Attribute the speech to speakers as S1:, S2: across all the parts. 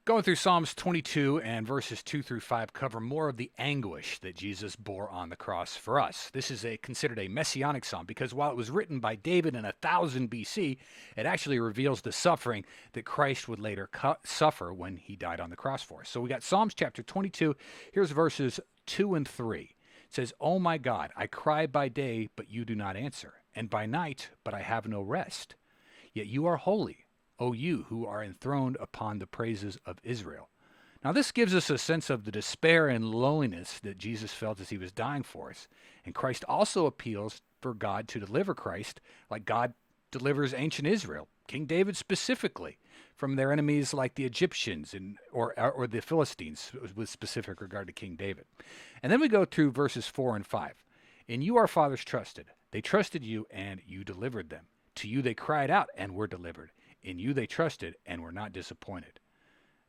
S1: Going through Psalms 22 and verses 2 through 5 cover more of the anguish that Jesus bore on the cross for us. This is considered a messianic psalm because while it was written by David in 1000 BC, it actually reveals the suffering that Christ would later suffer when he died on the cross for us. So we got Psalms chapter 22. Here's verses 2 and 3. It says, "Oh my God, I cry by day, but you do not answer, and by night, but I have no rest. Yet you are holy, O you who are enthroned upon the praises of Israel." Now, this gives us a sense of the despair and loneliness that Jesus felt as he was dying for us. And Christ also appeals for God to deliver Christ like God delivers ancient Israel, King David specifically, from their enemies like the Egyptians or the Philistines, with specific regard to King David. And then we go through verses 4 and 5. "In you our fathers trusted. They trusted you, and you delivered them. To you they cried out and were delivered. In you they trusted and were not disappointed."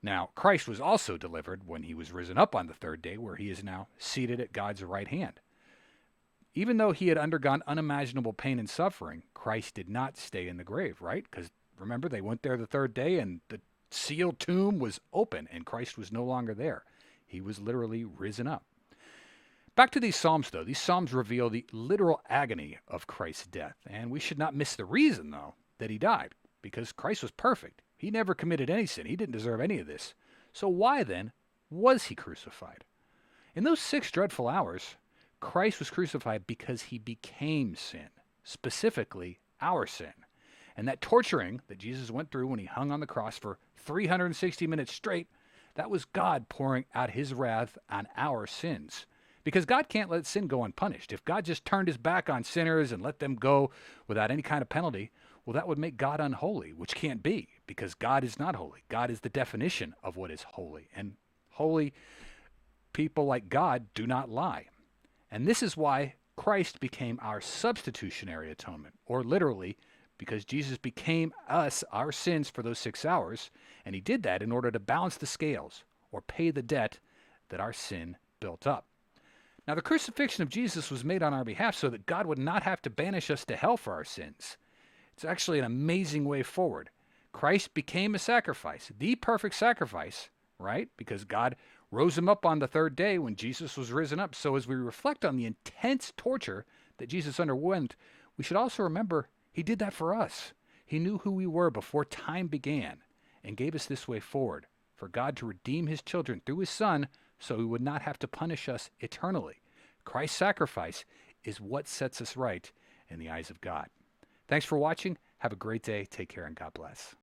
S1: Now, Christ was also delivered when he was risen up on the third day, where he is now seated at God's right hand. Even though he had undergone unimaginable pain and suffering, Christ did not stay in the grave, right? Because remember, they went there the third day and the sealed tomb was open and Christ was no longer there. He was literally risen up. Back to these Psalms, though. These Psalms reveal the literal agony of Christ's death. And we should not miss the reason, though, that he died. Because Christ was perfect. He never committed any sin. He didn't deserve any of this. So why, then, was he crucified? In those 6 dreadful hours, Christ was crucified because he became sin, specifically our sin. And that torturing that Jesus went through when he hung on the cross for 360 minutes straight, that was God pouring out his wrath on our sins. Because God can't let sin go unpunished. If God just turned his back on sinners and let them go without any kind of penalty, well, that would make God unholy, which can't be, because God is not holy. God is the definition of what is holy. And holy people like God do not lie. And this is why Christ became our substitutionary atonement, or literally, because Jesus became us, our sins, for those 6 hours. And he did that in order to balance the scales, or pay the debt that our sin built up. Now, the crucifixion of Jesus was made on our behalf so that God would not have to banish us to hell for our sins. It's actually an amazing way forward. Christ became a sacrifice, the perfect sacrifice, right? Because God rose him up on the third day when Jesus was risen up. So as we reflect on the intense torture that Jesus underwent, we should also remember he did that for us. He knew who we were before time began and gave us this way forward for God to redeem his children through his Son so he would not have to punish us eternally. Christ's sacrifice is what sets us right in the eyes of God. Thanks for watching. Have a great day. Take care and God bless.